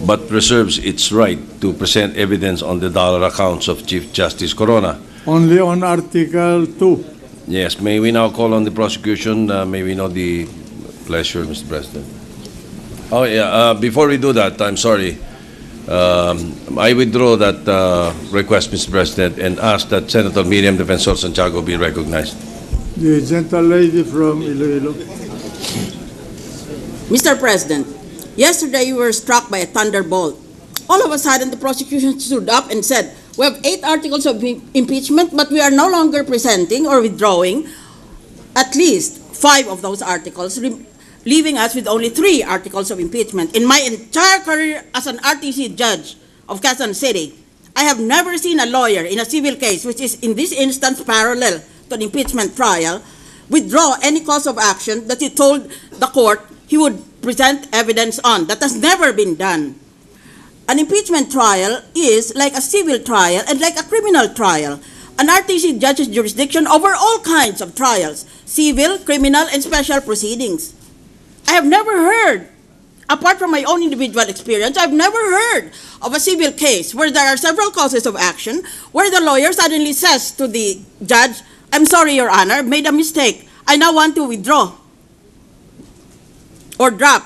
but reserves its right to present evidence on the dollar accounts of Chief Justice Corona. Only on Article 2. Yes, may we now call on the prosecution? May we know the pleasure, Mr. President? Oh, yeah, before we do that, I'm sorry. I withdraw that request, Mr. President, and ask that Senator Miriam Defensor Santiago be recognized. The gentle lady from Iloilo. Mr. President, yesterday you were struck by a thunderbolt. All of a sudden, the prosecution stood up and said, we have 8 articles of impeachment, but we are no longer presenting or withdrawing at least 5 of those articles, leaving us with only 3 articles of impeachment. In my entire career as an RTC judge of Quezon City, I have never seen a lawyer in a civil case, which is in this instance parallel to an impeachment trial, withdraw any cause of action that he told the court he would present evidence on. That has never been done. An impeachment trial is like a civil trial and like a criminal trial. An RTC judge's jurisdiction over all kinds of trials, civil, criminal, and special proceedings. I have never heard, apart from my own individual experience, I've never heard of a civil case where there are several causes of action, where the lawyer suddenly says to the judge, I'm sorry, Your Honor, made a mistake. I now want to withdraw or drop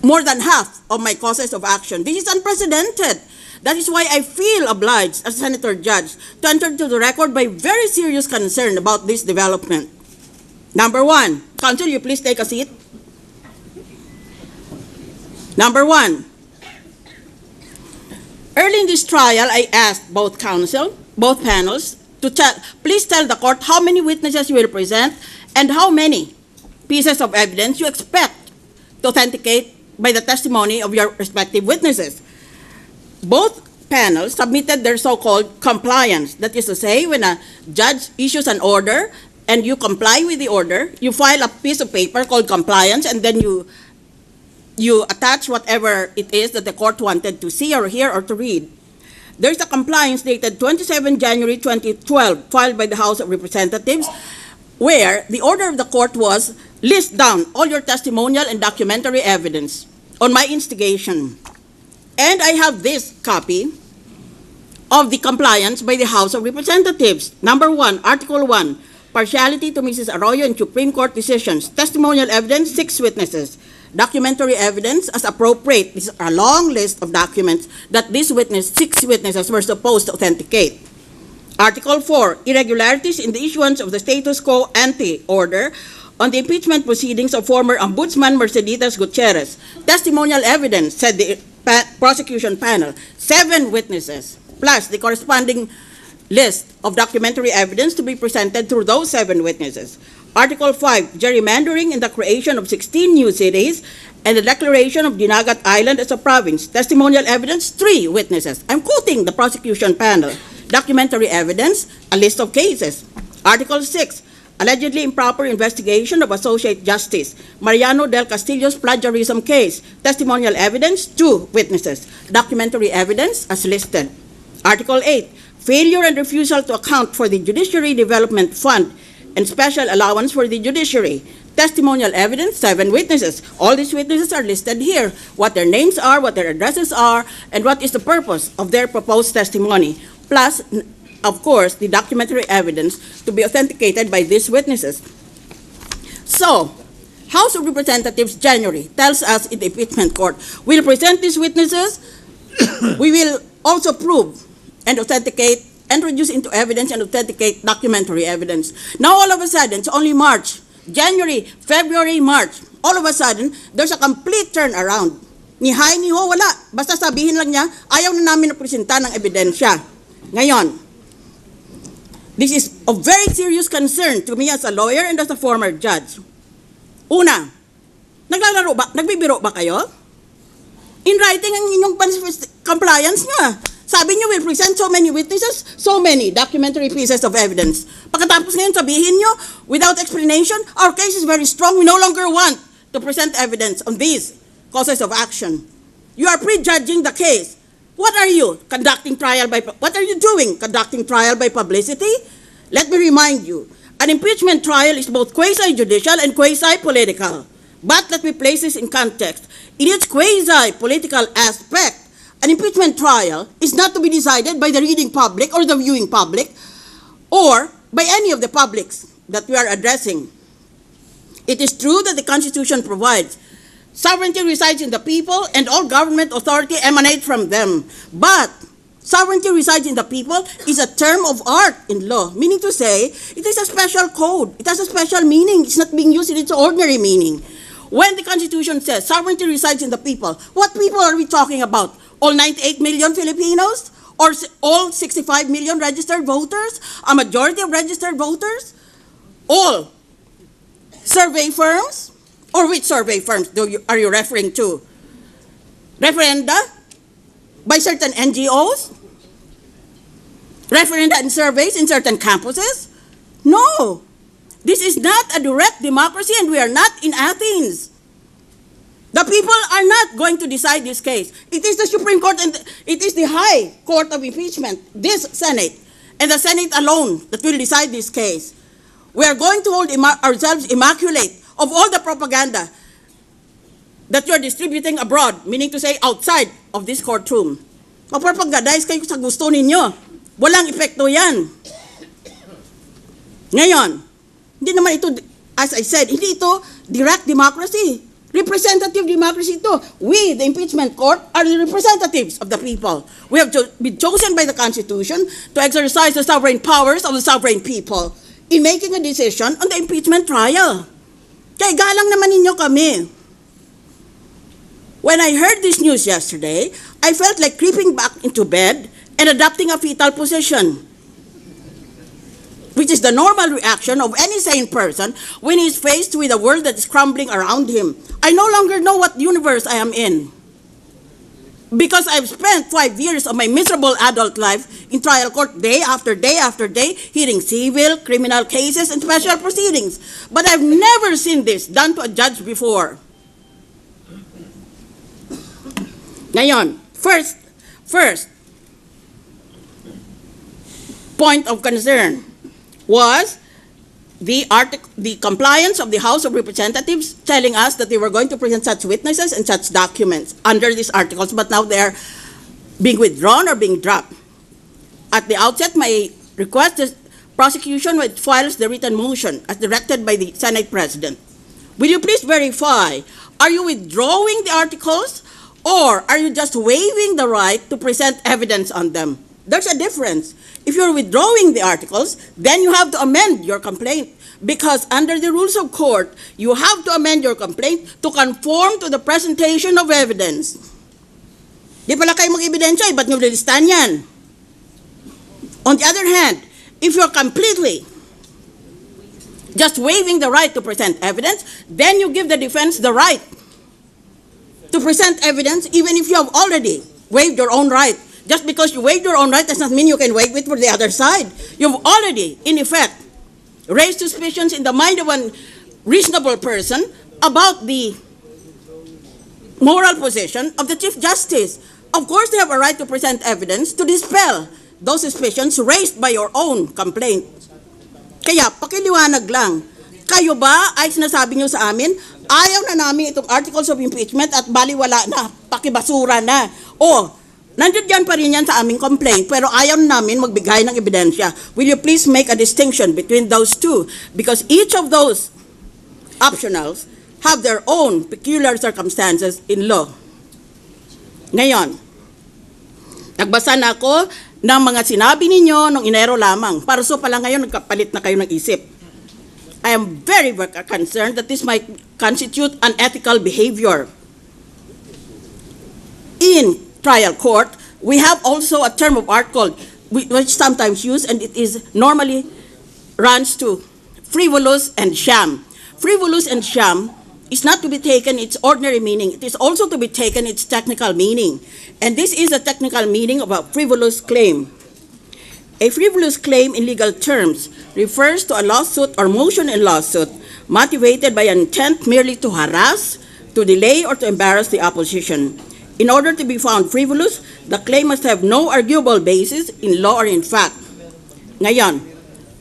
more than half of my causes of action. This is unprecedented. That is why I feel obliged as Senator Judge to enter into the record my very serious concern about this development. Number 1, Counsel, you please take a seat. Number 1, early in this trial, I asked both panels, to please tell the court how many witnesses you will present and how many pieces of evidence you expect to authenticate by the testimony of your respective witnesses. Both panels submitted their so-called compliance. That is to say, when a judge issues an order and you comply with the order, you file a piece of paper called compliance, and then you attach whatever it is that the court wanted to see or hear or to read. There's a compliance dated 27 January 2012, filed by the House of Representatives, where the order of the court was, list down all your testimonial and documentary evidence on my instigation. And I have this copy of the compliance by the House of Representatives. Number 1, Article 1, partiality to Mrs. Arroyo in Supreme Court decisions. Testimonial evidence, 6 witnesses. Documentary evidence as appropriate. This is a long list of documents that these 6 witnesses were supposed to authenticate. Article 4, irregularities in the issuance of the status quo ante order on the impeachment proceedings of former Ombudsman Merceditas Gutierrez. Testimonial evidence, said the prosecution panel, 7 witnesses, plus the corresponding list of documentary evidence to be presented through those 7 witnesses. Article 5, gerrymandering in the creation of 16 new cities and the declaration of Dinagat Island as a province. Testimonial evidence, 3 witnesses. I'm quoting the prosecution panel. Documentary evidence, a list of cases. Article 6, allegedly improper investigation of Associate Justice Mariano del Castillo's plagiarism case. Testimonial evidence, 2 witnesses. Documentary evidence as listed. Article 8, failure and refusal to account for the Judiciary Development Fund and special allowance for the judiciary. Testimonial evidence, 7 witnesses. All these witnesses are listed here. What their names are, what their addresses are, and what is the purpose of their proposed testimony. Plus, of course, the documentary evidence to be authenticated by these witnesses. So, House of Representatives January tells us in the impeachment court, we'll present these witnesses, we will also prove and authenticate, introduce into evidence and authenticate documentary evidence. Now all of a sudden, it's only March, January, February, March, all of a sudden, there's a complete turnaround. Ni hi, ni ho, wala. Basta sabihin lang niya, ayaw na namin na presenta ng ebidensya. Ngayon, this is of very serious concern to me as a lawyer and as a former judge. Una, naglalaro ba, nagbibiro ba kayo? In writing ang inyong compliance nga. Sabi niyo, we'll present so many witnesses, so many documentary pieces of evidence. Pagkatapos ngayon, sabihin niyo, without explanation, our case is very strong. We no longer want to present evidence on these causes of action. You are prejudging the case. What are you? Conducting trial by, what are you doing? Conducting trial by publicity? Let me remind you, an impeachment trial is both quasi-judicial and quasi-political. But let me place this in context. In its quasi-political aspect, an impeachment trial is not to be decided by the reading public or the viewing public or by any of the publics that we are addressing. It is true that the Constitution provides sovereignty resides in the people and all government authority emanates from them. But sovereignty resides in the people is a term of art in law, meaning to say it is a special code. It has a special meaning. It's not being used in its ordinary meaning. When the Constitution says sovereignty resides in the people, what people are we talking about? All 98 million Filipinos? Or all 65 million registered voters? A majority of registered voters? All survey firms? Or which survey firms are you referring to? Referenda? By certain NGOs? Referenda and surveys in certain campuses? No. This is not a direct democracy and we are not in Athens. The people are not going to decide this case. It is the Supreme Court and it is the High Court of Impeachment, this Senate, and the Senate alone that will decide this case. We are going to hold ourselves immaculate of all the propaganda that you are distributing abroad, meaning to say outside of this courtroom. Mag-propagandize kayo sa gusto ninyo. Walang epekto yan. Ngayon, hindi naman ito, as I said, hindi ito direct democracy. Representative democracy ito. We, the impeachment court, are the representatives of the people. We have been chosen by the Constitution to exercise the sovereign powers of the sovereign people in making a decision on the impeachment trial. Kaya galang naman ninyo kami. When I heard this news yesterday, I felt like creeping back into bed and adopting a fetal position, which is the normal reaction of any sane person when he is faced with a world that is crumbling around him. I no longer know what universe I am in, because I've spent 5 years of my miserable adult life in trial court day after day after day, hearing civil, criminal cases, and special proceedings. But I've never seen this done to a judge before. Ngayon, first point of concern was the compliance of the House of Representatives telling us that they were going to present such witnesses and such documents under these articles, but now they're being withdrawn or being dropped. At the outset, my request is prosecution files the written motion as directed by the Senate President. Will you please verify, are you withdrawing the articles or are you just waiving the right to present evidence on them? There's a difference. If you're withdrawing the articles, then you have to amend your complaint, because under the rules of court, you have to amend your complaint to conform to the presentation of evidence. Di pala kayo mag-ebidensya, ba't nyo lilistan yan? On the other hand, if you're completely just waiving the right to present evidence, then you give the defense the right to present evidence even if you have already waived your own right. Just because you waived your own right does not mean you can waive it for the other side. You've already, in effect, raised suspicions in the mind of a reasonable person about the moral position of the Chief Justice. Of course, they have a right to present evidence to dispel those suspicions raised by your own complaint. Kaya, pakiliwanag lang. Kayo ba ay sinasabi nyo sa amin, ayaw na namin itong articles of impeachment at baliwala na, pakibasura na. O, nandiyan dyan pa rin yan sa aming complaint, pero ayaw namin magbigay ng ebidensya. Will you please make a distinction between those two? Because each of those optionals have their own peculiar circumstances in law. Ngayon, nagbasa na ako ng mga sinabi ninyo nung Enero lamang. Para so pala ngayon, nagkapalit na kayo ng isip. I am very concerned that this might constitute unethical behavior. In trial court, we have also a term of art called, which sometimes used, and it is normally runs to frivolous and sham. Frivolous and sham is not to be taken its ordinary meaning. It is also to be taken its technical meaning. And this is a technical meaning of a frivolous claim. A frivolous claim in legal terms refers to a lawsuit or motion in lawsuit motivated by an intent merely to harass, to delay, or to embarrass the opposition. In order to be found frivolous, the claim must have no arguable basis in law or in fact. Ngayon,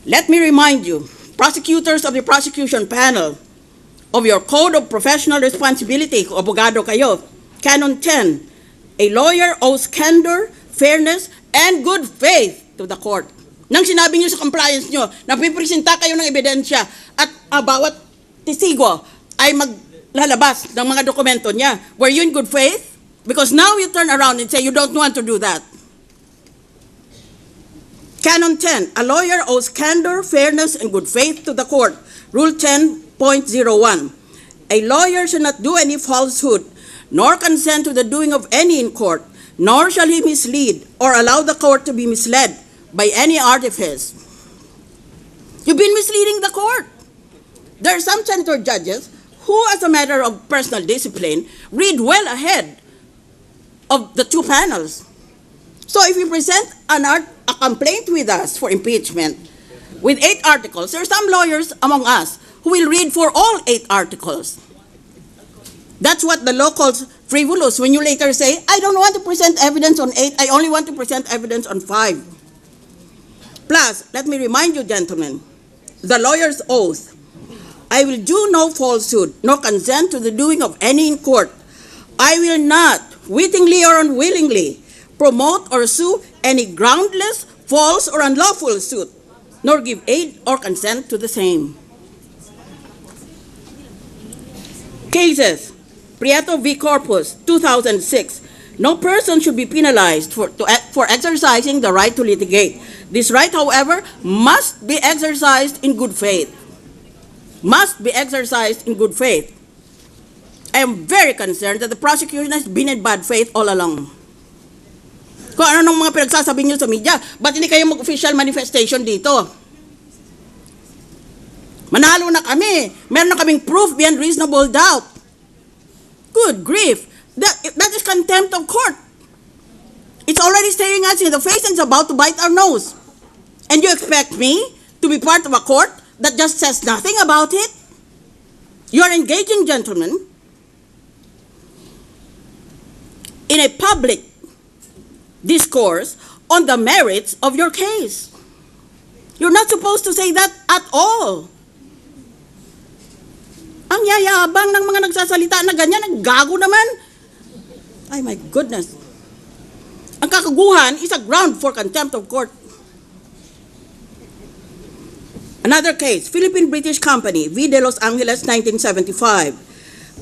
let me remind you, prosecutors of the prosecution panel, of your Code of Professional Responsibility, kung abogado kayo, Canon 10, a lawyer owes candor, fairness, and good faith to the court. Nang sinabi niyo sa compliance niyo, napipresenta kayo ng ebidensya at bawat testigo ay maglalabas ng mga dokumento niya. Were you in good faith? Because now you turn around and say you don't want to do that. Canon 10, a lawyer owes candor, fairness, and good faith to the court. Rule 10.01, a lawyer shall not do any falsehood, nor consent to the doing of any in court, nor shall he mislead or allow the court to be misled by any artifice. You've been misleading the court. There are some senator judges who, as a matter of personal discipline, read well ahead of the two panels. So if you present a complaint with us for impeachment with 8 articles, there are some lawyers among us who will read for all 8 articles. That's what the law calls frivolous. When you later say, I don't want to present evidence on 8, I only want to present evidence on 5. Plus, let me remind you, gentlemen, the lawyer's oath. I will do no falsehood, nor consent to the doing of any in court. I will not, wittingly or unwillingly, promote or sue any groundless, false, or unlawful suit, nor give aid or consent to the same. Cases, Prieto v. Corpus, 2006. No person should be penalized for exercising the right to litigate. This right, however, must be exercised in good faith. Must be exercised in good faith. I am very concerned that the prosecution has been in bad faith all along. Kung ano nung mga pinagsasabi niyo sa media, ba't hindi kayo mag-official manifestation dito? Manalo na kami. Meron na kaming proof beyond reasonable doubt. Good grief. That is contempt of court. It's already staring us in the face and it's about to bite our nose. And you expect me to be part of a court that just says nothing about it? You are engaging, gentlemen, in a public discourse on the merits of your case. You're not supposed to say that at all. Ang yayabang ng mga nagsasalita na ganyan, ang gago naman. Ay, my goodness. Ang kakaguhan is a ground for contempt of court. Another case, Philippine-British Company, V. de Los Angeles, 1975.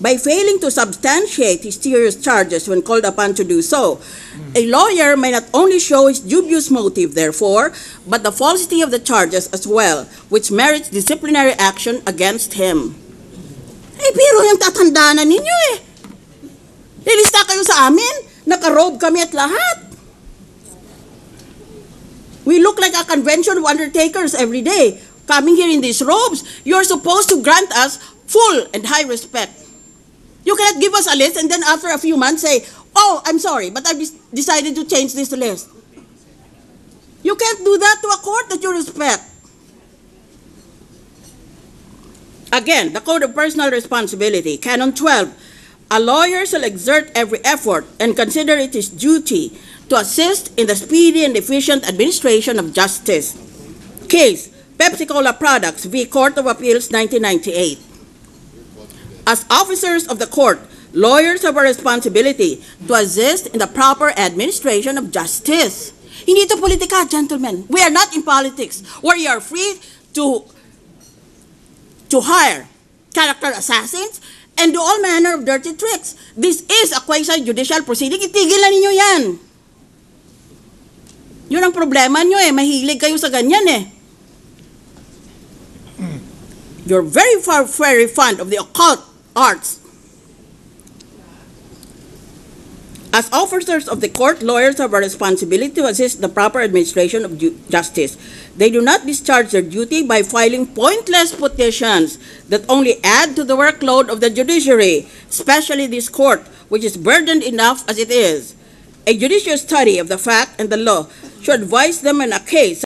By failing to substantiate his serious charges when called upon to do so, a lawyer may not only show his dubious motive, therefore, but the falsity of the charges as well, which merits disciplinary action against him. Eh, pero yung tatandaan ninyo eh. Lilista kayo sa amin, nakarobe kami at lahat. We look like a convention of undertakers every day. Coming here in these robes, you're supposed to grant us full and high respect. You cannot give us a list and then after a few months say, oh, I'm sorry, but I've decided to change this list. You can't do that to a court that you respect. Again, the Code of Personal Responsibility, Canon 12, a lawyer shall exert every effort and consider it his duty to assist in the speedy and efficient administration of justice. Case, Pepsi-Cola Products v. Court of Appeals, 1998. As officers of the court, lawyers have a responsibility to assist in the proper administration of justice. Hindi ito politika, gentlemen. We are not in politics where you are free to hire character assassins and do all manner of dirty tricks. This is a quasi-judicial proceeding. Itigil na ninyo yan. Yun ang problema nyo eh. Mahilig kayo sa ganyan eh. You're very fond of the occult arts. As officers of the court, lawyers have a responsibility to assist the proper administration of justice. They do not discharge their duty by filing pointless petitions that only add to the workload of the judiciary, especially this court, which is burdened enough as it is. A judicious study of the fact and the law should advise them in a case